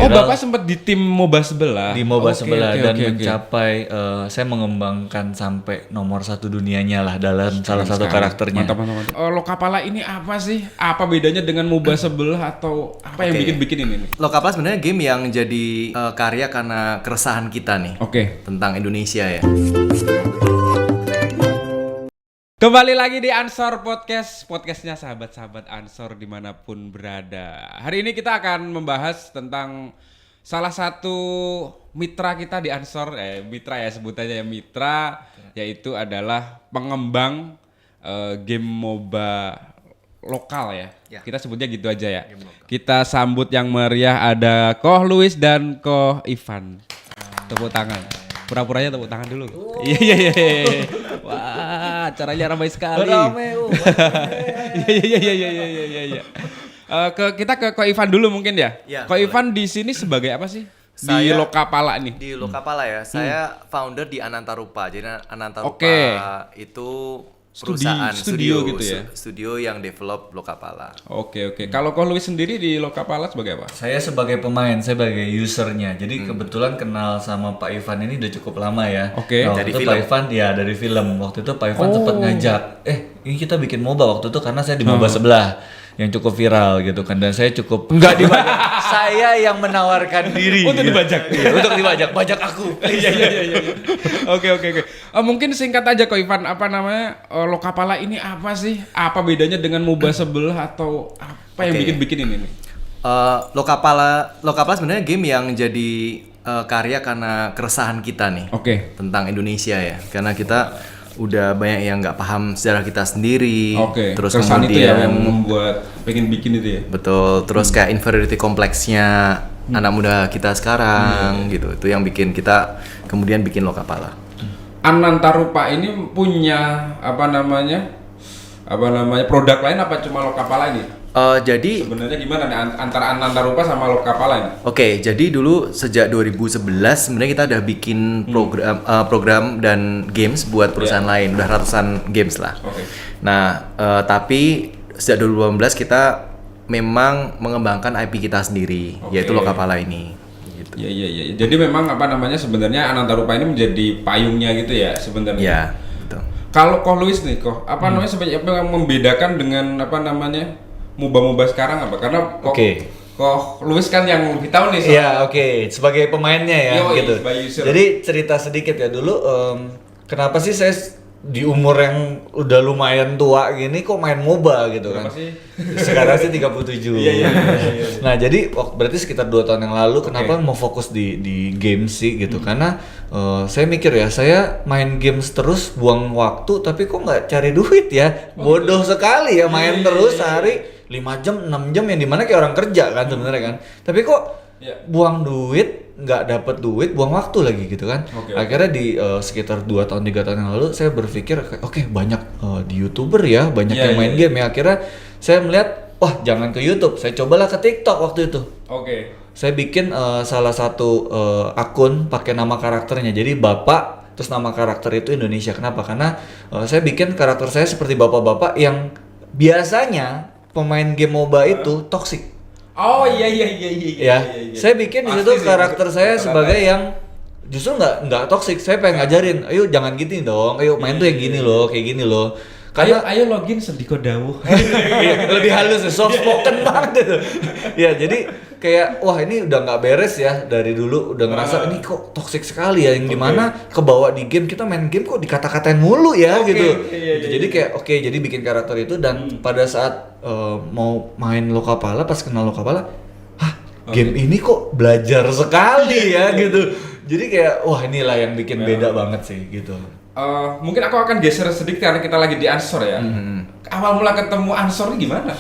viral. Bapak sempat di tim MOBA sebelah. Di MOBA sebelah dan oke. mencapai saya mengembangkan sampai nomor 1 dunianya lah dalam salah satu karakternya. Mantap. Lokapala ini apa sih? Apa bedanya dengan MOBA sebelah atau apa yang bikin ini nih? Lokapala sebenarnya game yang jadi karya karena keresahan kita nih. Tentang Indonesia ya. Kembali lagi di Ansor Podcast, podcastnya sahabat-sahabat Ansor dimanapun berada. Hari ini kita akan membahas tentang salah satu mitra kita di Ansor, mitra ya sebutannya ya mitra, yaitu adalah pengembang game MOBA lokal ya. Kita sebutnya gitu aja ya. Kita sambut yang meriah ada Koh Luis dan Koh Ivan. Tepuk tangan. Pura-puranya tepuk tangan dulu. Iya. Wah, acaranya ramai sekali. Ramai. Iya. Kita ke Ko Ivan dulu mungkin ya. Ko Ivan di sini sebagai apa sih? Di Lokapala nih. Di Lokapala ya. Saya founder di Anantarupa. Jadi Anantarupa itu perusahaan studio gitu ya. Studio yang develop Lokapala. Oke. Kalau Ko Luis sendiri di Lokapala sebagai apa? Saya sebagai pemain, saya sebagai usernya. Jadi kebetulan kenal sama Pak Ivan ini udah cukup lama ya. Oke. Waktu itu Pak Ivan ya dari film. Waktu itu Pak Ivan sempat ngajak, ini kita bikin MOBA waktu itu karena saya di MOBA sebelah yang cukup viral gitu kan, dan saya cukup enggak dibajak. Saya yang menawarkan diri. Untuk dibajak. Iya, untuk dibajak, bajak aku. Iya. Oke. Mungkin singkat aja Ko Ivan, apa namanya Lokapala ini apa sih? Apa bedanya dengan MOBA sebelah atau apa yang bikin ini nih? Lokapala sebenarnya game yang jadi karya karena keresahan kita nih. Tentang Indonesia ya. Karena kita udah banyak yang nggak paham sejarah kita sendiri. Terus keresahan kemudian itu yang membuat pengen bikin itu ya. Betul. Terus kayak inferiority kompleksnya anak muda kita sekarang gitu. Itu yang bikin kita kemudian bikin Lokapala. Anantarupa ini punya apa namanya produk lain apa cuma Lokapala ini? Jadi sebenarnya gimana nih antara Anantarupa sama Lokapala ini? Jadi dulu sejak 2011 sebenarnya kita udah bikin program dan games buat perusahaan lain, udah ratusan games lah. Nah, tapi sejak 2018 kita memang mengembangkan IP kita sendiri, yaitu Lokapala ini. Gitu. Iya. Jadi memang sebenarnya Anantarupa ini menjadi payungnya gitu ya sebenarnya. Iya, betul. Kalau Koh Luis nih, apa yang membedakan dengan MOBA sekarang apa? Karena Koh Luis kan yang lebih tahu nih. Iya, sebagai pemainnya ya. Gitu. User. Jadi cerita sedikit ya dulu. Kenapa sih saya di umur yang udah lumayan tua gini kok main MOBA gitu kan? Sih? Sekarang sih 37. Iya. Nah jadi berarti sekitar 2 tahun yang lalu kenapa mau fokus di game sih gitu? Karena saya mikir ya, saya main games terus buang waktu tapi kok nggak cari duit ya? Bodoh sekali ya main terus sehari 5 jam, 6 jam yang dimana kayak orang kerja kan sebenarnya kan. Tapi kok buang duit, nggak dapet duit, buang waktu lagi gitu kan. Akhirnya di sekitar 2 tahun 3 tahun yang lalu saya berpikir banyak di YouTuber ya, banyak yang main game ya. Akhirnya saya melihat, wah jangan ke YouTube, saya cobalah ke TikTok waktu itu. Saya bikin salah satu akun pakai nama karakternya. Jadi Bapak, terus nama karakter itu Indonesia. Kenapa? Karena saya bikin karakter saya seperti bapak-bapak yang biasanya pemain game MOBA itu toxic. Iya. Saya bikin di situ karakter saya sebagai yang justru nggak toxic. Saya pengen ngajarin, ayo jangan gini dong, ayo main tuh yang gini loh, kayak gini loh. Karena ayo login Sendiko Dawuh. Lebih halus, soft spoken banget itu. Ya jadi kayak wah ini udah nggak beres ya dari dulu, udah ngerasa ini kok toxic sekali ya, yang dimana kebawa di game, kita main game kok dikata-katain mulu ya gitu. Jadi kayak jadi bikin karakter itu dan pada saat mau main Lokapala, pas kenal Lokapala, game ini kok belajar sekali ya gitu. Jadi kayak wah inilah yang bikin beda banget sih gitu. Mungkin aku akan geser sedikit karena kita lagi di Ansor ya. Awal mula ketemu Ansor ini gimana?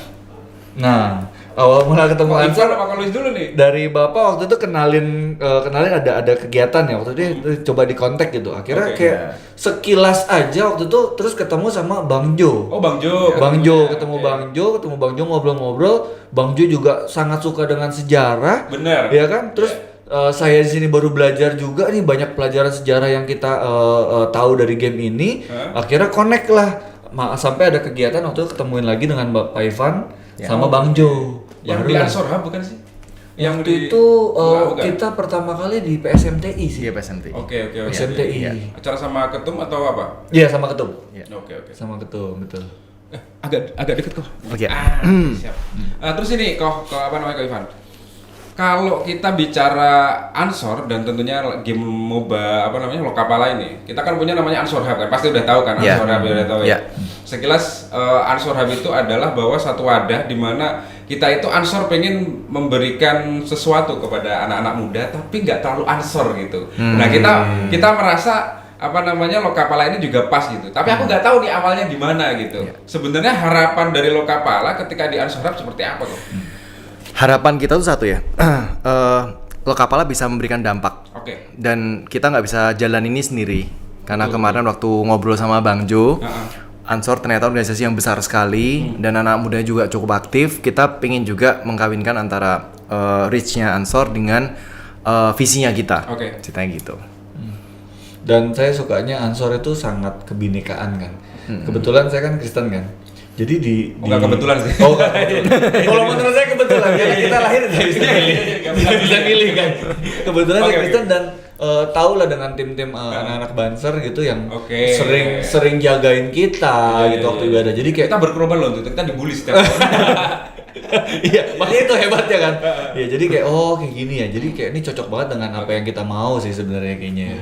Nah, awal mula ketemu Ansor apa Luis dulu nih? Dari Bapak waktu itu kenalin ada kegiatan ya, waktu itu coba di kontak gitu. Akhirnya kayak sekilas aja waktu itu terus ketemu sama Bang Jo. Bang Jo. Ketemu Bang Jo ngobrol-ngobrol. Bang Jo juga sangat suka dengan sejarah. Bener. Ya kan? Terus saya di sini baru belajar juga nih, banyak pelajaran sejarah yang kita tahu dari game ini. Akhirnya connect lah, sampai ada kegiatan waktu itu ketemuin lagi dengan Pak Ivan sama Bang Jo. Yang di Ansor bukan sih? Waktu itu kita pertama kali di PSMTI sih. Iya PSMTI. Oke. PSMTI. Iya. Acara sama ketum atau apa? Iya, sama ketum. Iya. Oke. Sama ketum, betul. Agak deket kok. Oke. Siap. Terus ini kok apa namanya Kak Ivan? Kalau kita bicara Ansor dan tentunya game MOBA apa namanya Lokapala ini, kita kan punya namanya Ansor Hub kan, pasti udah tahu kan Ansor Hub udah tahu ya. Sekilas Ansor Hub itu adalah bahwa satu wadah di mana kita itu Ansor pengen memberikan sesuatu kepada anak-anak muda, tapi nggak terlalu Ansor gitu. Nah kita merasa apa namanya Lokapala ini juga pas gitu. Tapi aku nggak tahu nih awalnya gimana gitu. Sebenarnya harapan dari Lokapala ketika di Ansor Hub seperti apa kok? Harapan kita tuh satu ya, Lokapala bisa memberikan dampak. Oke. Dan kita nggak bisa jalan ini sendiri. Karena kemarin waktu ngobrol sama Bang Jo, Ansor ternyata organisasi yang besar sekali dan anak muda juga cukup aktif. Kita pengen juga mengkawinkan antara reach-nya Ansor dengan visinya kita. Oke. Ceritanya gitu. Dan saya sukanya Ansor itu sangat kebinekaan kan. Kebetulan saya kan Kristen kan. Jadi Enggak kebetulan sih. Oh, enggak kebetulan. Kalau menurut saya kebetulan ya kita lahir tidak bisa milih. Nggak bisa milih kan. Kebetulan saya Kristen dan tahu lah dengan tim-tim anak-anak Banser gitu yang sering jagain kita gitu waktu ibadah. Jadi kayak kita berkorban loh tuh, kita dibully setiap tahun. Iya, makanya itu hebatnya kan. Ya jadi kayak kayak gini ya. Jadi kayak ini cocok banget dengan apa yang kita mau sih sebenarnya kayaknya.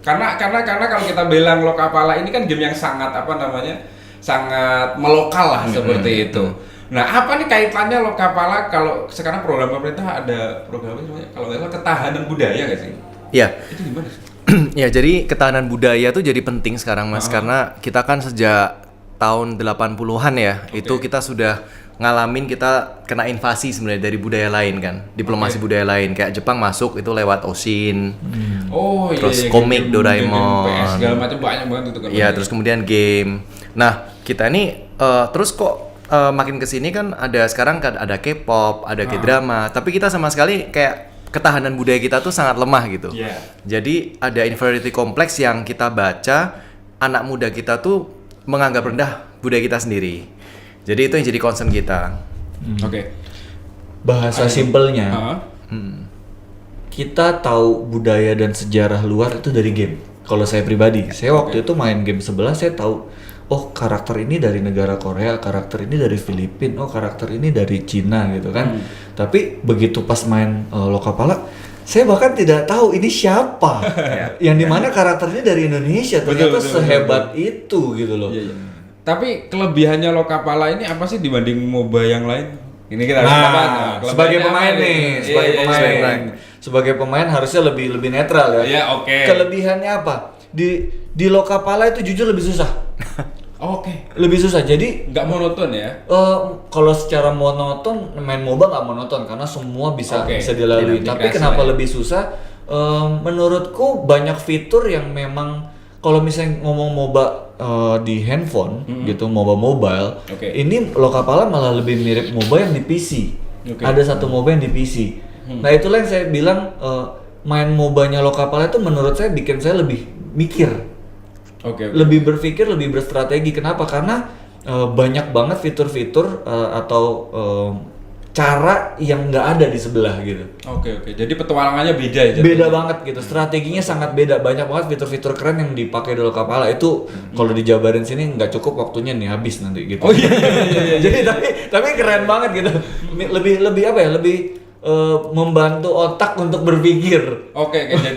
Karena kalau kita bilang Lokapala ini kan game yang sangat apa namanya? Sangat melokal lah seperti itu. Nah, apa nih kaitannya Lokapala kalau sekarang program pemerintah ada program apa namanya? Kalau nggak salah ketahanan budaya nggak sih? Iya. Itu gimana sih? Ya, jadi ketahanan budaya tuh jadi penting sekarang Mas, karena kita kan sejak tahun 80-an ya, itu kita sudah ngalamin kita kena invasi sebenarnya dari budaya lain kan, diplomasi budaya lain kayak Jepang masuk itu lewat Oshin, terus komik Doraemon, PS segala macam banyak banget itu kan. Iya, terus kemudian game. Nah kita ini terus kok makin kesini kan sekarang kan ada K-pop, ada K-drama, tapi kita sama sekali kayak ketahanan budaya kita tuh sangat lemah gitu. Jadi ada inferiority complex yang kita baca, anak muda kita tuh menganggap rendah budaya kita sendiri. Jadi itu yang jadi concern kita. Bahasa simpelnya, kita tahu budaya dan sejarah luar itu dari game. Kalau saya pribadi, saya waktu itu main game sebelah, saya tahu, karakter ini dari negara Korea, karakter ini dari Filipina, karakter ini dari Cina gitu kan. Tapi begitu pas main Lokapala, saya bahkan tidak tahu ini siapa. Yang dimana karakternya dari Indonesia, ternyata sehebat itu gitu loh. Tapi kelebihannya Lokapala ini apa sih dibanding MOBA yang lain? Ini kita harus sebagai pemain nih, sebagai pemain harusnya lebih netral ya. Kelebihannya apa? Di Lokapala itu jujur lebih susah. Lebih susah. Jadi nggak monoton ya? Kalau secara monoton main MOBA nggak monoton karena semua bisa dilalui. Tapi kenapa lebih susah? Menurutku banyak fitur yang memang kalau misalnya ngomong MOBA di handphone gitu, MOBA mobile, ini Lokapala malah lebih mirip MOBA yang di PC. Ada satu MOBA yang di PC. Nah itulah yang saya bilang main MOBA-nya Lokapala itu menurut saya bikin saya lebih mikir, lebih berpikir, lebih berstrategi. Kenapa? Karena banyak banget fitur-fitur atau cara yang nggak ada di sebelah gitu. Jadi petualangannya beda ya? Beda banget gitu, strateginya sangat beda. Banyak banget fitur-fitur keren yang dipakai di Lokapala itu. Kalau dijabarin sini nggak cukup waktunya nih, habis nanti gitu. Jadi tapi keren banget gitu. Lebih apa ya? Lebih membantu otak untuk berpikir.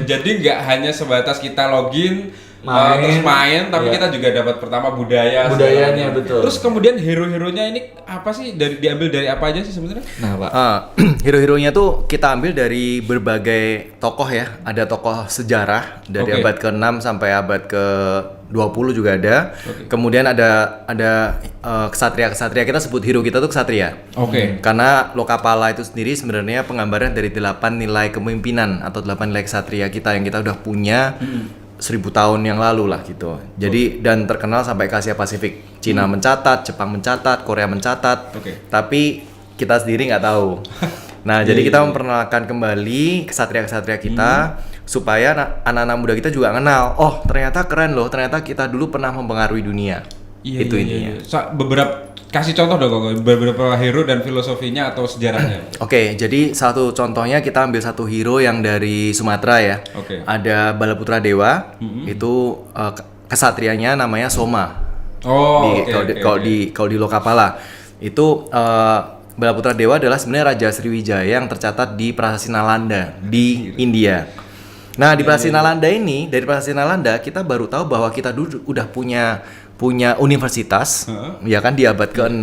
Jadi nggak hanya sebatas kita login terus main, tapi kita juga dapat pertama budayanya betul. Terus kemudian hero-heronya ini apa sih, diambil dari apa aja sih sebenarnya? Nah Pak, hero-heronya tuh kita ambil dari berbagai tokoh ya. Ada tokoh sejarah dari abad ke-6 sampai abad ke-20 juga ada. Kemudian ada kesatria-kesatria, kita sebut hero kita tuh kesatria. Karena Lokapala itu sendiri sebenarnya penggambaran dari 8 nilai kepemimpinan atau 8 nilai kesatria kita yang kita udah punya 1000 tahun yang lalu lah gitu. Jadi dan terkenal sampai ke Asia Pasifik. Cina mencatat, Jepang mencatat, Korea mencatat. Tapi kita sendiri nggak tahu. Nah, jadi kita memperkenalkan kembali kesatria-kesatria kita supaya anak-anak muda kita juga kenal. Oh, ternyata keren loh. Ternyata kita dulu pernah mempengaruhi dunia. Itu intinya. Beberapa Kasih contoh dong Koko, beberapa hero dan filosofinya atau sejarahnya. Oke, jadi satu contohnya kita ambil satu hero yang dari Sumatera ya. Oke. Ada Balaputra Dewa, itu kesatrianya namanya Soma. Oh, Kalau di Lokapala itu Balaputra Dewa adalah sebenarnya Raja Sriwijaya yang tercatat di Prasasti Nalanda di India. Nah di Prasasti Nalanda ini, dari Prasasti Nalanda kita baru tahu bahwa kita dulu udah punya universitas, ya kan, di abad ke-6.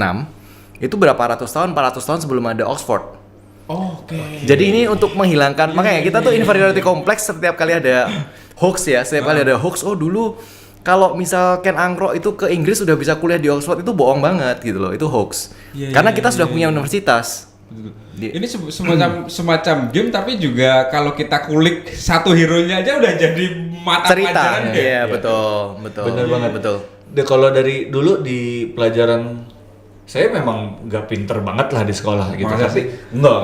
Itu berapa ratus tahun, 400 tahun sebelum ada Oxford. Oke. Jadi ini untuk menghilangkan, makanya kita tuh inferiority complex setiap kali ada hoax ya, setiap kali ada hoax, oh dulu kalau misal Ken Angkro itu ke Inggris sudah bisa kuliah di Oxford, itu bohong banget gitu loh, itu hoax. Karena kita sudah punya universitas. Ini semacam game, tapi juga kalau kita kulik satu hero-nya aja udah jadi mata Cerita. pelajaran game. Iya, betul. Bener banget. Betul. Kalau dari dulu di pelajaran saya memang nggak pinter banget lah di sekolah gitu, Masa tapi sih? enggak.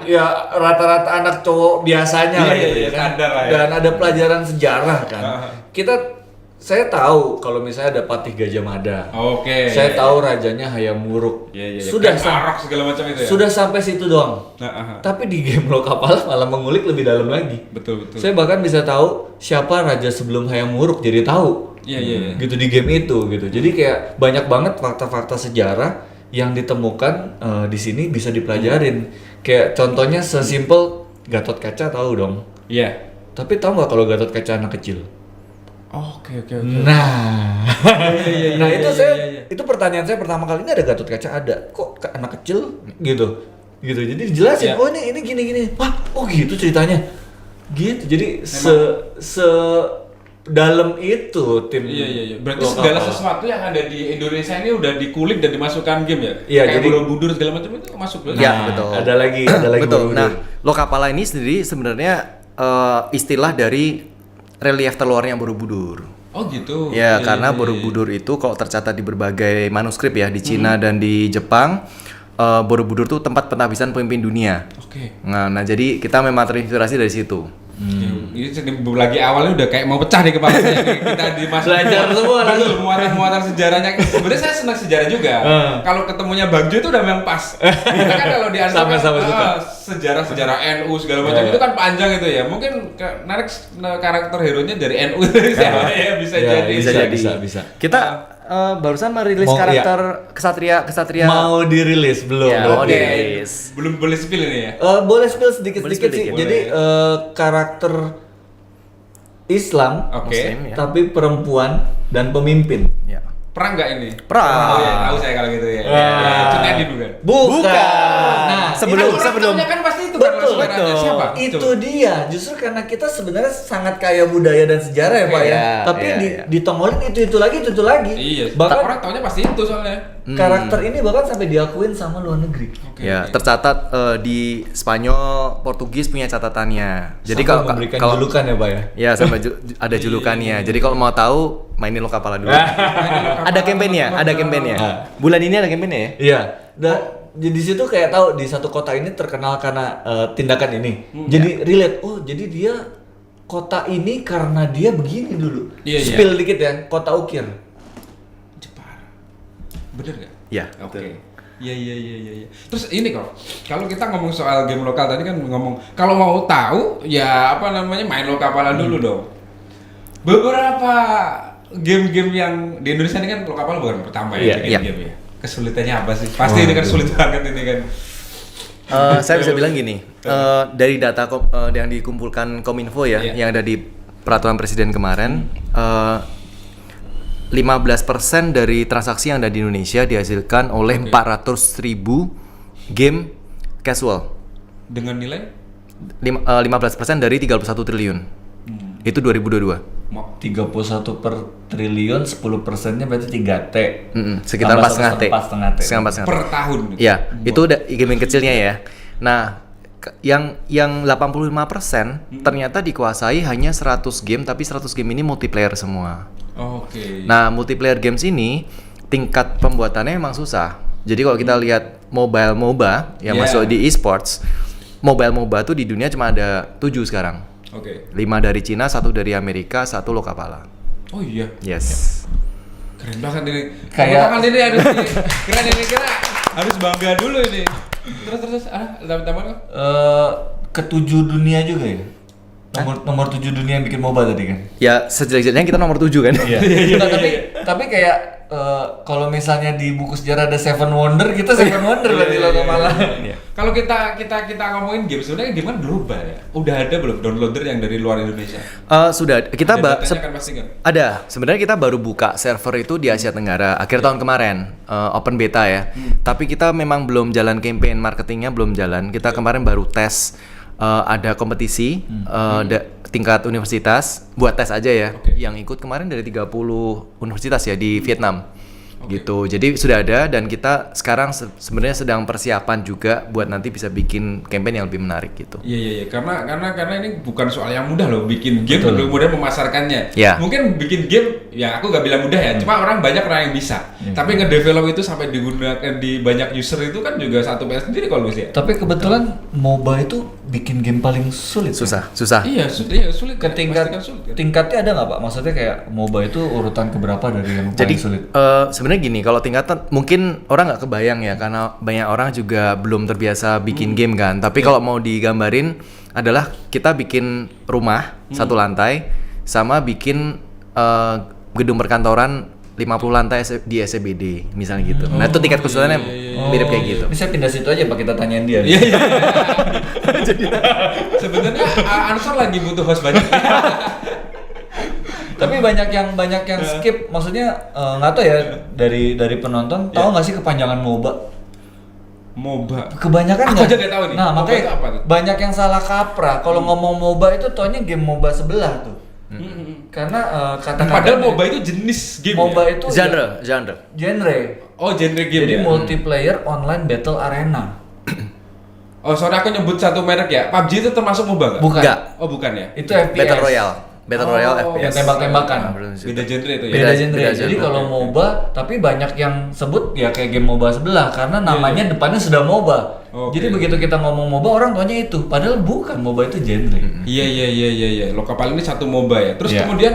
Ya rata-rata anak cowok biasanya lah gitu ya kan. standar lah ya. Dan ada pelajaran sejarah kan. Saya tahu kalau misalnya ada Patih Gajah Mada. Oke. Saya tahu rajanya Hayam Wuruk. Iya. Sudah Arok segala macam itu ya. sudah sampai situ doang. Tapi di game Lokapala malah mengulik lebih dalam lagi. Betul. Saya bahkan bisa tahu siapa raja sebelum Hayam Wuruk, jadi tahu. Iya. Gitu di game itu gitu. Jadi kayak banyak banget fakta-fakta sejarah yang ditemukan di sini bisa dipelajarin. Kayak contohnya sesimpel Gatot Kaca, tahu dong. Iya. Tapi tahu nggak kalau Gatot Kaca anak kecil? Oke. Nah, Iya, itu itu pertanyaan saya pertama kali, ini ada Gatot Kaca, ada kok anak kecil gitu. Jadi dijelasin, Iya. oh ini gini. Wah, oh gitu ceritanya. Gitu. Jadi se dalam itu tim. Iya. Berarti Lokapala. segala sesuatu yang ada di Indonesia ini udah dikulik dan dimasukkan game ya? Iya, Kayak jadi- Borobudur segala macam itu masuk berarti? Ya, Nah, betul. Ada lagi Betul. Borobudur. Nah, Lokapala ini sendiri sebenarnya istilah dari relief terluarnya Borobudur. Oh gitu. Ya, Iya, karena iya. Borobudur itu kalau tercatat di berbagai manuskrip ya, di Cina dan di Jepang, Borobudur tuh tempat penghabisan pemimpin dunia. Oke. Nah, jadi kita memang terinspirasi dari situ. Ini lagi awalnya udah kayak mau pecah di kepala saya nih. Kita Belajar semua lagi. Betul, muatan sejarahnya. Sebenarnya saya senang sejarah juga. Kalau ketemunya Bang Jo itu udah memang pas. Kita kan kalau di Ansor Sama-sama suka. sejarah NU segala macam itu kan panjang itu ya. Mungkin narik karakter hero-nya dari NU siapa ya bisa Ya, jadi. bisa. Kita barusan merilis Mau- karakter kesatria. Mau dirilis belum? Ya, Belum. mau dirilis. Belum boleh spill ini ya. Boleh spill sedikit-sedikit Boleh sih. sedikit. Jadi karakter Islam, Oke. Muslim, ya. tapi perempuan dan pemimpin. Ya. Perang nggak ini? Perang. Oh, ya, tahu saya kalau gitu ya. Wah. Cut Edi bukan? Bukan. Nah, Sebelum- kan pasti itu kan Betul, saudaranya. Siapa? itu Coba. dia. Justru karena kita sebenarnya sangat kaya budaya dan sejarah ya Pak ya. Iya, Tapi iya, di, iya. ditongolin itu lagi. Iya. Bahkan orang taunya pasti itu soalnya. karakter ini bahkan sampai diakuin sama luar negeri. Oke. Ya, tercatat di Spanyol, Portugis punya catatannya. Jadi Sampai kalau memberikan kalau julukan ya Pak ya. ya sampai ada julukannya. Jadi kalau mau tahu mainin Lokapala dulu. Ada kampanyenya. Bulan ini ada kampanyenya ya? Iya. Di situ kayak tahu di satu kota ini terkenal karena tindakan ini. Jadi relate. Oh, jadi dia kota ini karena dia begini dulu. Iya, iya. Spill dikit ya, kota Ukir. Jepara. Bener nggak? Ya. Oke. Iya. Terus ini kalau kita ngomong soal game lokal tadi kan ngomong kalau mau tahu ya apa namanya main Lokapala dulu dong. Beberapa game-game yang di Indonesia ini kan Lokapala bukan pertama ya Iya, bikin iya. game ya. Kesulitannya apa sih? Pasti ini kan sulit banget ini kan. Saya bisa bilang gini, dari data yang dikumpulkan Kominfo ya, Iya. yang ada di peraturan presiden kemarin, 15% dari transaksi yang ada di Indonesia dihasilkan oleh 400.000 game casual. Dengan nilai 15% dari 31 triliun. Itu 2022. 31 per triliun, 10%-nya berarti 3T. Sekitar Tambah 4,5 T. setengah T. Setengah T. per tahun. Ya, itu udah gaming kecilnya ya. Nah, yang 85% ternyata dikuasai hanya 100 game, tapi 100 game ini multiplayer semua. Oke. Nah, multiplayer games ini tingkat pembuatannya emang susah. Jadi kalau kita lihat mobile MOBA yang Yeah. masuk di esports, mobile MOBA tuh di dunia cuma ada 7 sekarang. Oke. 5 dari Cina, 1 dari Amerika, 1 Lokapala. Oh iya. Yes. Keren banget ini. Kayak- Tangan ini harus keren ini harus bangga dulu ini. Terus teman-teman kok? Ketujuh dunia juga ya. Nomor 7 dunia yang bikin MOBA tadi kan. Ya sejelek-jeleknya kita nomor 7 kan. Iya. Nah, tapi kayak kalau misalnya di buku sejarah ada Seven Wonder, kita Seven Wonder berarti lo malah. Kalau kita ngomongin game sebenarnya game kan global ya. Udah ada belum downloader yang dari luar Indonesia? Sudah kita Datanya kan pasti kan. ada. Sebenarnya kita baru buka server itu di Asia Tenggara akhir tahun kemarin, open beta ya. Tapi kita memang belum jalan campaign marketingnya, belum jalan. Kita kemarin baru tes. Ada kompetisi tingkat universitas buat tes aja ya. Yang ikut kemarin dari 30 universitas ya di Vietnam. Gitu. Jadi sudah ada dan kita sekarang sebenarnya sedang persiapan juga buat nanti bisa bikin campaign yang lebih menarik gitu. Iya. Karena ini bukan soal yang mudah loh bikin game kemudian memasarkannya. Ya. Mungkin bikin game ya aku nggak bilang mudah ya. Cuma orang yang bisa. Tapi ngedevelop itu sampai digunakan di banyak user itu kan juga satu PS sendiri kalau bisa. Tapi kebetulan MOBA itu bikin game paling sulit. Susah. Iya, sulit. Pastikan sulit, kan? Tingkatnya ada nggak Pak? Maksudnya kayak MOBA itu urutan keberapa dari yang paling Jadi sulit? sebenarnya gini, kalau tingkatan mungkin orang nggak kebayang ya karena banyak orang juga belum terbiasa bikin game kan. Tapi kalau mau digambarin adalah kita bikin rumah satu lantai sama bikin gedung perkantoran 50 lantai di SCBD misalnya gitu. Nah itu tingkat kesulitannya mirip kayak gitu. Ini saya pindah situ aja Pak, kita tanyain dia. Iya. Sebenarnya Ansor lagi butuh host banyak. Tapi banyak yang skip, maksudnya nggak tahu ya dari penonton tahu nggak sih kepanjangan MOBA? Kebanyakan Aku aja nggak tahu nih. Nah MOBA makanya itu apa tuh? banyak yang salah kaprah. Kalau ngomong MOBA itu taunya game MOBA sebelah tuh. Karena kata-kata Padahal MOBA itu jenis game. MOBA ya? itu Genre. genre. Oh, genre game. Jadi ya? multiplayer online battle arena. Oh, sorry aku nyebut satu merek ya. PUBG itu termasuk MOBA nggak? Bukan. Enggak. Oh, bukan ya? Itu FPS. Battle Royale FPS. yang tembak-tembakan. Beda genre itu ya. Beda genre. beda Jadi genre. kalau MOBA, tapi banyak yang sebut ya kayak game MOBA sebelah karena namanya depannya sudah MOBA. Oke. Jadi begitu kita ngomong MOBA orang taunya itu, padahal bukan. MOBA itu genre. Iya. Lokapal ini satu MOBA ya. Terus Iya. kemudian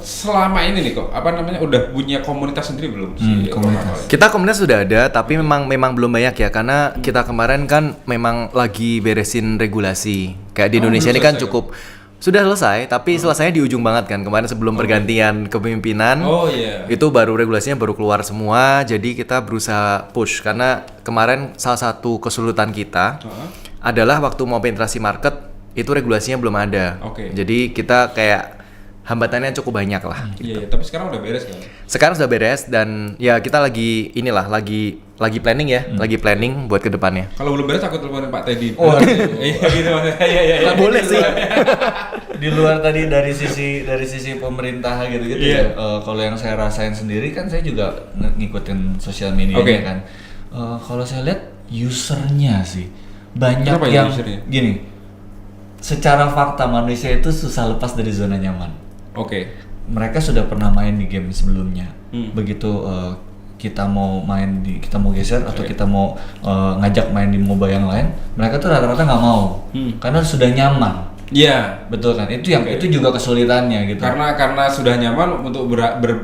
selama ini nih kok udah punya komunitas sendiri belum sih? Komunitas. Kita komunitas sudah ada, tapi memang belum banyak ya karena kita kemarin kan memang lagi beresin regulasi. Kayak di Indonesia belum ini kan selesai, cukup sudah selesai, tapi selesainya di ujung banget kan kemarin sebelum pergantian kepemimpinan. Oh iya. Itu regulasinya baru keluar semua, jadi kita berusaha push karena kemarin salah satu kesulitan kita adalah waktu mau penetrasi market itu regulasinya belum ada. Oke. Jadi kita kayak hambatannya cukup banyak lah. Iya, tapi sekarang udah beres kan? Sekarang sudah beres dan ya kita lagi planning ya, lagi planning buat kedepannya. Kalau belum beres aku teleponin Pak Teddy. Oh, iya gitu maksudnya. Iya. Boleh sih. Di luar tadi dari sisi pemerintah gitu-gitu Iya. ya. Kalau yang saya rasain sendiri kan saya juga ngikutin sosial media Oke. kan. Kalau saya lihat usernya sih banyak Kenapa yang usernya? gini. Secara fakta manusia itu susah lepas dari zona nyaman. Oke. Mereka sudah pernah main di game sebelumnya. Begitu kita mau geser atau kita mau ngajak main di MOBA yang lain, mereka tuh rata-rata nggak mau karena sudah nyaman. Iya. Betul kan? Itu itu juga kesulitannya gitu. Karena sudah nyaman untuk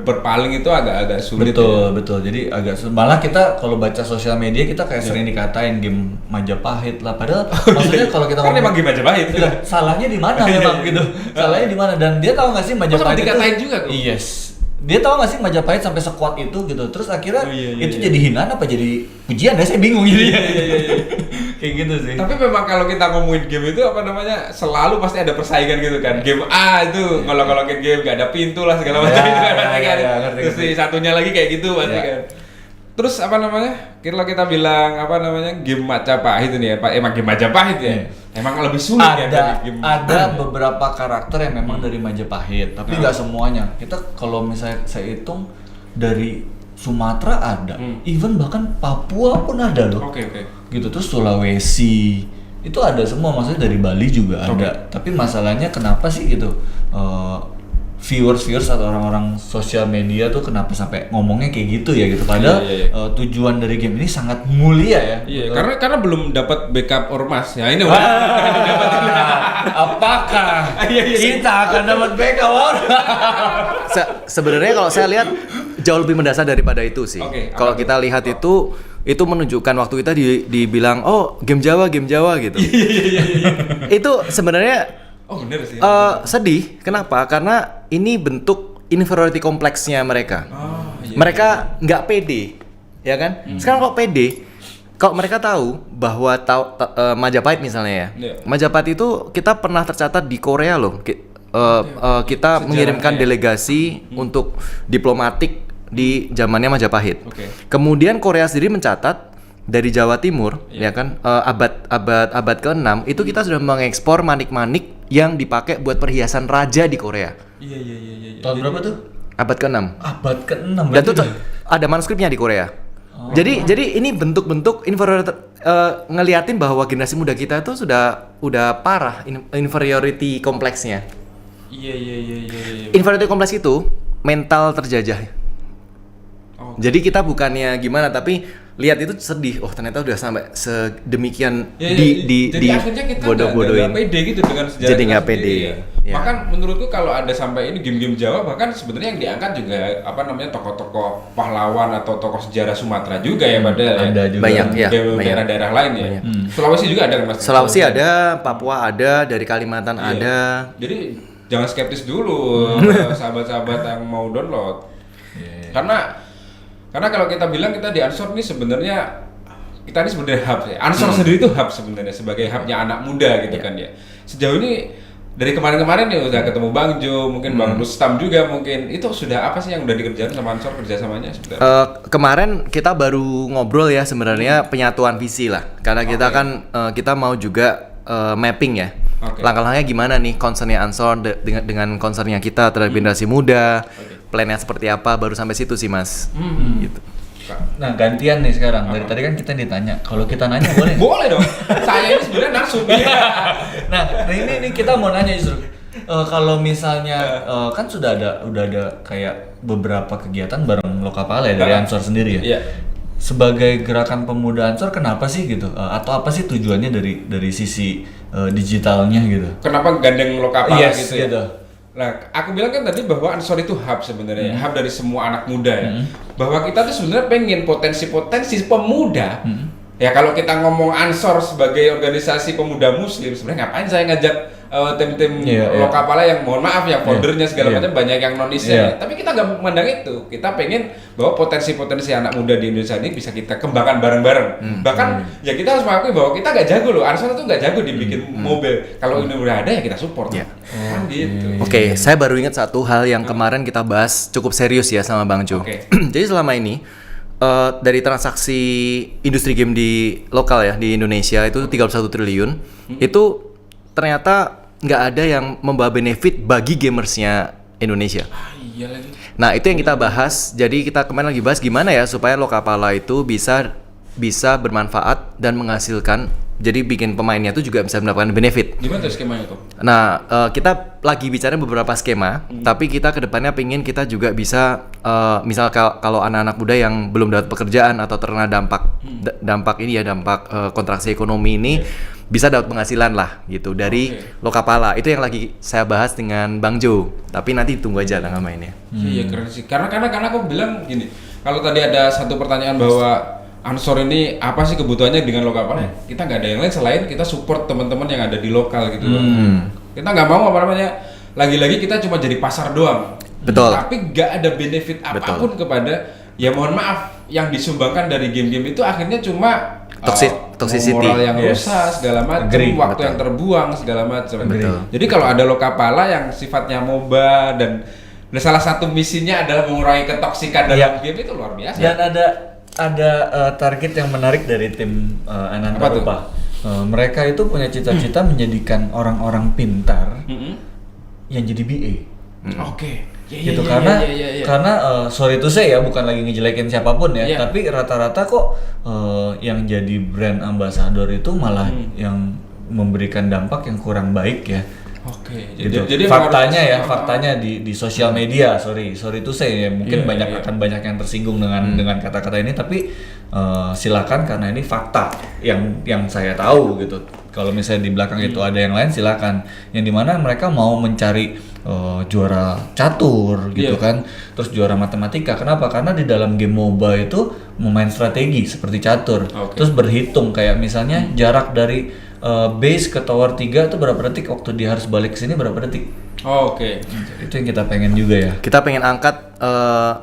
berpaling itu agak sulit. Betul. Jadi agak malah kita kalau baca sosial media kita kayak sering dikatain game Majapahit lah. Padahal maksudnya kalau kita Kan emang game Majapahit. Iya, salahnya di mana memang gitu. Salahnya di mana? Dan dia tahu nggak sih Majapahit itu dikatain juga tuh? Yes. Dia tahu nggak sih Majapahit sampai sekuat itu gitu. Terus akhirnya itu jadi hinaan apa jadi pujian ya? Saya bingung gitu. Iya. Kayak gitu sih. Tapi memang kalau kita ngomongin game itu selalu pasti ada persaingan gitu kan. Game A itu kalau game gak ada pintu lah segala macam itu kan pasti kan. Terus si satunya lagi kayak gitu pasti kan. Terus kalau kita bilang game Majapahit ini ya, emang game Majapahit ya. Emang lebih sulit ya dari game. Ada beberapa karakter yang memang dari Majapahit, tapi nggak semuanya. Kita kalau misalnya saya hitung dari Sumatera ada, even bahkan Papua pun ada loh. Oke. Gitu terus Sulawesi itu ada semua, maksudnya dari Bali juga ada. Tapi masalahnya kenapa sih gitu? Viewers atau orang-orang sosial media tuh kenapa sampai ngomongnya kayak gitu ya gitu, padahal tujuan dari game ini sangat mulia ya. Iya, karena belum dapat backup ormas ya ini. Apakah kita akan dapat backup orang? Sebenarnya kalau saya lihat jauh lebih mendasar daripada itu sih. Kalau kita lihat itu menunjukkan waktu kita dibilang game Jawa gitu. Itu sebenarnya bener sih. sedih. Kenapa? Karena ini bentuk inferiority kompleksnya mereka. Mereka nggak pede, ya kan? Sekarang kok pede? Kalau mereka tahu bahwa Majapahit misalnya ya, Majapahit itu kita pernah tercatat di Korea loh. Kita mengirimkan delegasi untuk diplomatik di zamannya Majapahit. Kemudian Korea sendiri mencatat dari Jawa Timur, ya kan, abad ke-6 itu kita sudah mengekspor manik-manik yang dipakai buat perhiasan raja di Korea. Iya. Tahun berapa tuh? Abad ke-6. Abad ke-6. Dan itu ada manuskripnya di Korea. Jadi ini bentuk-bentuk ngeliatin bahwa generasi muda kita tuh udah parah inferiority kompleksnya. Iya. Inferiority kompleks itu mental terjajah. Jadi kita bukannya gimana, tapi lihat itu sedih. Ternyata udah sampai sedemikian jadi akhirnya kita bodoh-bodohin. nggak pede gitu dengan sejarah. Jadi nggak pede. Ya. Bahkan menurutku kalau ada sampai ini game-game Jawa, bahkan sebenarnya yang diangkat juga tokoh-tokoh pahlawan atau tokoh sejarah Sumatera juga ya, padahal ada juga. Banyak ya. Daerah-daerah lain ya. Sulawesi juga ada kan Mas? Sulawesi ada, Papua ada, dari Kalimantan ada. Jadi jangan skeptis dulu sahabat-sahabat yang mau download. Karena kalau kita bilang kita di Ansor ini sebenarnya hub ya. Ansor sendiri itu hub sebenarnya sebagai hubnya anak muda gitu kan ya. Sejauh ini dari kemarin-kemarin nih udah ketemu Bang Jo, mungkin Bang Rustam juga mungkin. Itu sudah apa sih yang udah dikerjakan sama Ansor kerjasamanya sebenarnya? Kemarin kita baru ngobrol ya sebenarnya penyatuan visi lah. Karena kita kan kita mau juga mapping ya. Langkah-langkahnya gimana nih concernnya Ansor dengan concernnya kita terhadap generasi muda. Plannya seperti apa, baru sampai situ sih Mas. Gitu. Nah gantian nih sekarang, dari tadi kan kita ditanya, kalau kita nanya boleh? Boleh dong, saya ini sebenarnya narsum. Nah ini kita mau nanya justru, kalau misalnya kan udah ada kayak beberapa kegiatan bareng Lokapala ya dari Ansor sendiri ya. Iya. Sebagai gerakan pemuda Ansor kenapa sih gitu? Atau apa sih tujuannya dari sisi digitalnya gitu? Kenapa gandeng Lokapala gitu ya? Gitu. Nah, aku bilang kan tadi bahwa Ansor itu hub sebenarnya, hub dari semua anak muda ya. Bahwa kita tuh sebenarnya pengen potensi-potensi pemuda. Ya kalau kita ngomong Ansor sebagai organisasi pemuda muslim, sebenarnya ngapain saya ngajak tim-tim Lokapala yang mohon maaf ya foldernya segala macam banyak yang non Islam. Tapi kita nggak memandang itu. Kita pengen bahwa potensi-potensi anak muda di Indonesia ini bisa kita kembangkan bareng-bareng. Bahkan ya kita harus mengakui bahwa kita nggak jago loh. Ansor itu nggak jago dibikin mobil. Kalau ini udah ada ya kita support. Kan gitu. Oke, saya baru ingat satu hal yang kemarin kita bahas cukup serius ya sama Bang Jo. Jadi selama ini dari transaksi industri game di lokal ya di Indonesia itu 31 triliun itu ternyata nggak ada yang membawa benefit bagi gamersnya Indonesia. Iya lagi. Nah itu yang kita bahas. Jadi kita kemarin lagi bahas gimana ya supaya Lokapala itu bisa bermanfaat dan menghasilkan. Jadi bikin pemainnya itu juga bisa mendapatkan benefit. Gimana tuh skemanya tuh? Nah, kita lagi bicara beberapa skema, tapi kita kedepannya pengen kita juga bisa, misal kalau anak-anak muda yang belum dapat pekerjaan atau terkena dampak kontraksi ekonomi ini, bisa dapat penghasilan lah gitu dari Lokapala. Itu yang lagi saya bahas dengan Bang Jo. Tapi nanti tunggu aja tanggal mainnya. Iya keren sih. Karena aku bilang gini, kalau tadi ada satu pertanyaan bahwa Ansor ini apa sih kebutuhannya dengan Lokapala? Kita nggak ada yang lain selain kita support teman-teman yang ada di lokal gitu. Kita nggak mau lagi-lagi kita cuma jadi pasar doang. Betul. Tapi nggak ada benefit apapun kepada, ya mohon maaf, yang disumbangkan dari game-game itu akhirnya cuma toxicity, moral yang rusak segala macam, waktu yang terbuang segala macam. Jadi kalau ada Lokapala yang sifatnya MOBA dan salah satu misinya adalah mengurangi ketoksikan dalam game itu luar biasa. Dan ada target yang menarik dari tim Ananta Rupa. Mereka itu punya cita-cita menjadikan orang-orang pintar yang jadi BA. Gitu karena sorry to say ya, bukan lagi ngejelekin siapapun ya, tapi rata-rata kok yang jadi brand ambassador itu malah yang memberikan dampak yang kurang baik ya. Gitu. Jadi faktanya di sosial media, sorry to say ya, mungkin akan banyak yang tersinggung dengan kata-kata ini, tapi silakan karena ini fakta yang saya tahu gitu. Kalau misalnya di belakang itu ada yang lain silakan. Yang dimana mereka mau mencari juara catur gitu Iya. kan, terus juara matematika. Kenapa? Karena di dalam game MOBA itu memain strategi seperti catur. Oke. Terus berhitung kayak misalnya jarak dari base ke tower 3 itu berapa detik, waktu dia harus balik ke sini berapa detik. Oh, oke. Itu yang kita pengen juga ya. Kita pengen angkat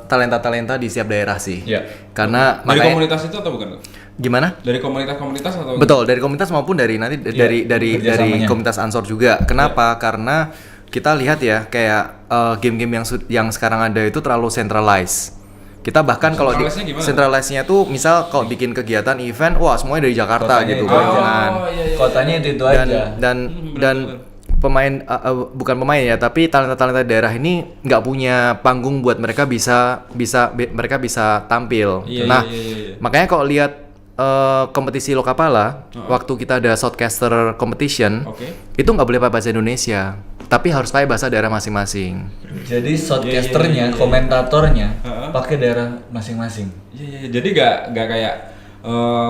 talenta-talenta di setiap daerah sih. Ya. Karena Dari makanya komunitas itu atau bukan? gimana? Dari komunitas-komunitas atau? Betul, dari komunitas maupun dari nanti dari kerjasamanya. komunitas Ansor juga. Kenapa? Karena kita lihat ya kayak game-game yang sekarang ada itu terlalu centralized. Kita bahkan kalau di Centralize-nya gimana? centralize-nya tuh misal kalau bikin kegiatan event, wah semuanya dari Jakarta Kotanya gitu itu kan. Oh, iya. Kotanya itu dan aja. dan dan pemain bukan pemain ya, tapi talenta-talenta daerah ini nggak punya panggung buat mereka bisa tampil. Iya, Nah, iya. makanya kalau lihat kompetisi Lokapala, waktu kita ada Shotcaster competition, Oke. itu nggak boleh pakai bahasa Indonesia, tapi harus pakai bahasa daerah masing-masing. Jadi shotcasternya, komentatornya Heeh. pakai daerah masing-masing. Iya. Jadi nggak kayak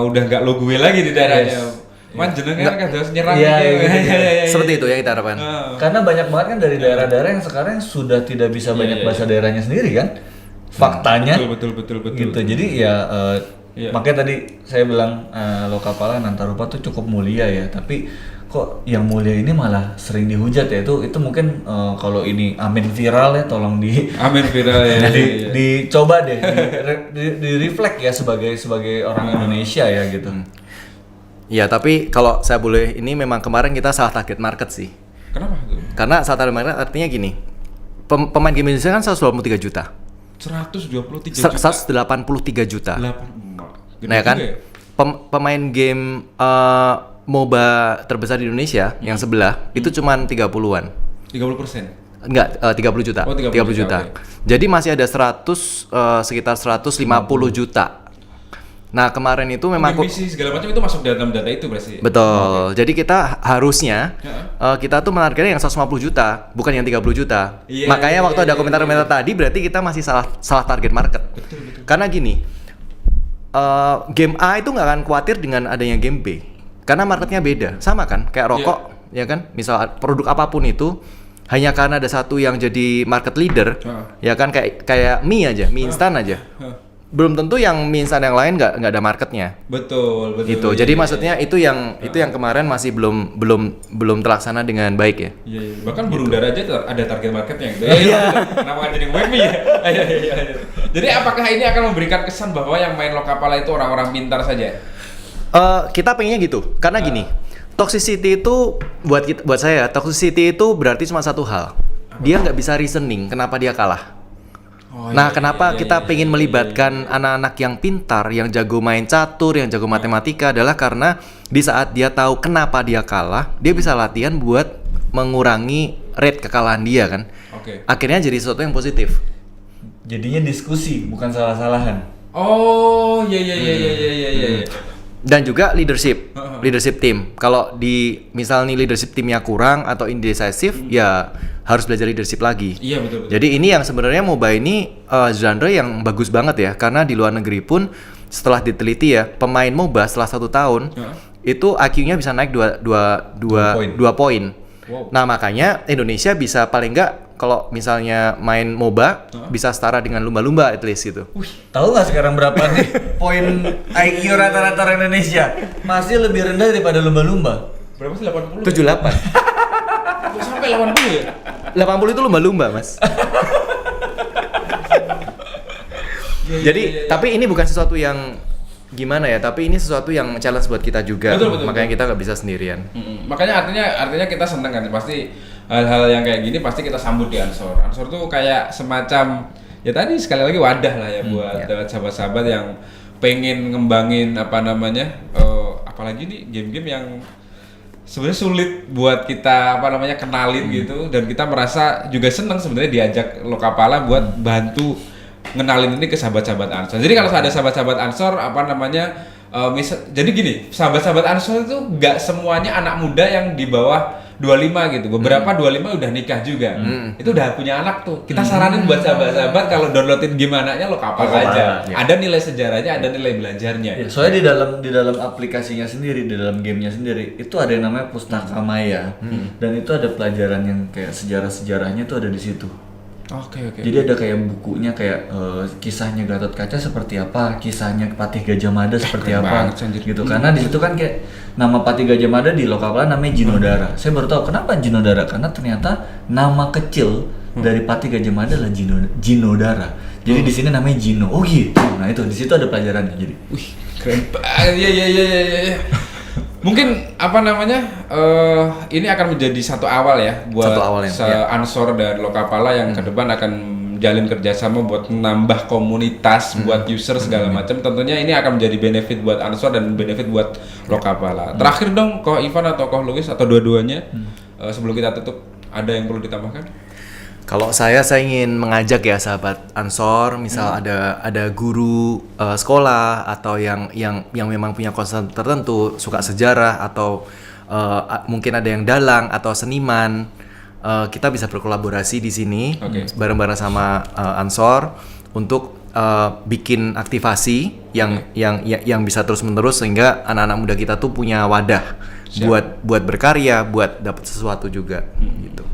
udah nggak lo gue lagi di daerahnya. Man jenengnya kan harus nyerang Iya, gitu. iya. Seperti itu yang kita harapkan. Karena banyak banget kan dari daerah-daerah yang sekarang sudah tidak bisa banyak bahasa daerahnya sendiri kan. Faktanya Betul. gitu. Jadi ya Iya. makanya tadi saya bilang Lokapala Nantarupa tuh cukup mulia ya, tapi kok yang mulia ini malah sering dihujat ya. Itu mungkin kalau ini Amin viral ya, tolong Amin viral ya. dicoba deh di reflect ya sebagai orang Indonesia ya gitu. Ya, tapi kalau saya boleh, ini memang kemarin kita salah target market sih. Kenapa tuh? Karena salah target market artinya gini, pemain game Indonesia kan 123 juta. 123 juta. 183 juta. 8. Nah ya kan, pemain game MOBA terbesar di Indonesia yang sebelah itu cuman 30-an. 30%. Enggak, 30 juta. Oh, 30 juta. juta, Jadi masih ada sekitar 150 juta. Nah, kemarin itu memang Misi segala macam itu masuk dalam data itu berarti. betul. Jadi kita harusnya kita tuh menargetnya yang 150 juta, bukan yang 30 juta. Iya, Makanya iya, waktu ada iya, komentar-komentar tadi berarti kita masih salah target market. Betul. Karena gini, game A itu nggak akan khawatir dengan adanya game B. Karena marketnya beda, sama kan? Kayak rokok, ya kan? Misal produk apapun itu, hanya karena ada satu yang jadi market leader, ya kan? Kayak mie aja, mie instan aja. Belum tentu yang mie instan yang lain nggak ada marketnya. Betul. Gitu. Iya, Jadi iya, maksudnya itu yang kemarin masih belum terlaksana dengan baik ya. Iya. Bahkan burung dara aja ada target marketnya gitu. Iya. Kenapa nggak jadi webmy ya? Iya. Jadi apakah ini akan memberikan kesan bahwa yang main Lokapala itu orang-orang pintar saja? Kita pengennya gitu. Karena gini, toxicity itu buat saya, toxicity itu berarti cuma satu hal. Dia nggak bisa reasoning kenapa dia kalah. Kenapa kita pengen melibatkan anak-anak yang pintar, yang jago main catur, yang jago matematika adalah karena di saat dia tahu kenapa dia kalah, dia bisa latihan buat mengurangi rate kekalahan dia kan. Oke. Akhirnya jadi sesuatu yang positif. Jadinya diskusi bukan salah-salahan. Oh, iya. Dan juga leadership team. Kalau misalnya leadership timnya kurang atau indecisive, ya harus belajar leadership lagi. Iya, betul. Jadi ini yang sebenarnya MOBA ini genre yang bagus banget ya, karena di luar negeri pun setelah diteliti ya, pemain MOBA setelah 1 tahun itu IQ-nya bisa naik 2 poin. Wow. Nah makanya Indonesia bisa paling nggak kalau misalnya main MOBA bisa setara dengan lumba-lumba at least gitu. Tahu nggak sekarang berapa nih poin IQ rata-rata Indonesia? Masih lebih rendah daripada lumba-lumba. Berapa sih 80? 78. Kok sampai 80 ya? 80 itu lumba-lumba, Mas. Jadi, tapi ini bukan sesuatu yang gimana ya, tapi ini sesuatu yang challenge buat kita juga. Betul. Makanya kita nggak bisa sendirian. Makanya artinya kita seneng kan, pasti hal-hal yang kayak gini pasti kita sambut di Ansor. Ansor tuh kayak semacam ya tadi sekali lagi wadah lah ya buat sahabat-sahabat yang pengen ngembangin apalagi nih game-game yang sebenarnya sulit buat kita kenalin gitu, dan kita merasa juga seneng sebenarnya diajak Lokapala buat bantu ngenalin ini ke sahabat-sahabat Ansor. Jadi kalau ada sahabat-sahabat Ansor jadi gini, sahabat-sahabat Ansor itu nggak semuanya anak muda yang di bawah 25 gitu. Beberapa 25 udah nikah juga. Itu udah punya anak tuh. Kita saranin buat sahabat-sahabat kalau downloadin game anaknya lokapal aja. Ya. Ada nilai sejarahnya, ada nilai belajarnya. Ya, soalnya di dalam aplikasinya sendiri, di dalam gamenya sendiri itu ada yang namanya Pustaka Maya, dan itu ada pelajaran yang kayak sejarah-sejarahnya tuh ada di situ. Oke. Jadi ada kayak bukunya kayak kisahnya Gatot Kaca seperti apa, kisahnya Patih Gajah Mada seperti keren apa, banget, anjir. gitu. Karena di situ kan kayak nama Patih Gajah Mada di lokapala namanya Jinodara. Saya baru tahu kenapa Jinodara, karena ternyata nama kecil dari Patih Gajah Mada adalah Jinodara. Jadi di sini namanya Jino. Oh gitu. Nah itu di situ ada pelajarannya jadi. Wih, keren banget. Iya. Mungkin apa namanya ini akan menjadi satu awal ya buat Ansor dan Lokapala yang ke depan akan jalin kerjasama buat menambah komunitas, buat user segala macam. Tentunya ini akan menjadi benefit buat Ansor dan benefit buat Lokapala. Terakhir dong, Ko Ivan atau Ko Luis atau dua-duanya sebelum kita tutup ada yang perlu ditambahkan? Kalau saya ingin mengajak ya sahabat Ansor, misal ada guru sekolah atau yang memang punya concern tertentu, suka sejarah atau mungkin ada yang dalang atau seniman, kita bisa berkolaborasi di sini bareng-bareng sama Ansor untuk bikin aktivasi yang bisa terus-menerus sehingga anak-anak muda kita tuh punya wadah buat berkarya, buat dapat sesuatu juga gitu.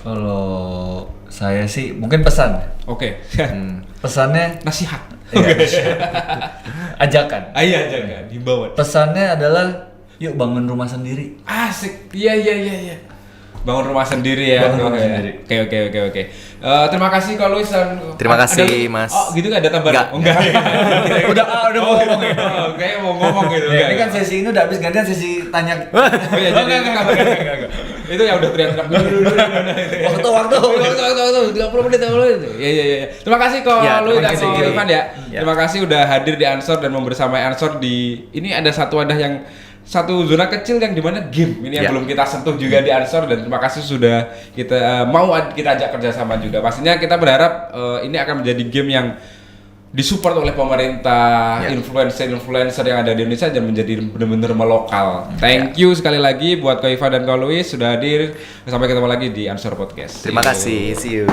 Kalau saya sih mungkin pesan. Oke. Pesannya Nasihat. Ajakan. Iya, ajakan. Himbauan. Pesannya adalah yuk bangun rumah sendiri. Asik. Iya. Bangun rumah sendiri ya. Bangun rumah sendiri. Oke. Terima kasih Ko Luis dan Terima kasih, Mas. Oh, gitu nggak ada tambahan? Enggak. udah mau ngomong ya. Kayak mau ngomong gitu. Ya, ini kan sesi ini udah habis, gantian sesi tanya. Oh iya, jadi enggak. Itu yang udah teriak-teriak Waktu. 30 menit. Iya. Terima kasih Ko Luis dan Ko Ivan ya. Terima kasih udah hadir di Ansor dan membersamai Ansor di ini ada satu wadah yang satu zona kecil yang dimana game ini yang belum kita sentuh juga di Ansor, dan terima kasih sudah kita mau kita ajak kerjasama juga. Pastinya kita berharap ini akan menjadi game yang disupport oleh pemerintah, influencer yang ada di Indonesia dan menjadi benar-benar melokal. Thank you sekali lagi buat Ko Ivan dan Ko Luis sudah hadir. Sampai ketemu lagi di Ansor Podcast. Terima kasih, see you.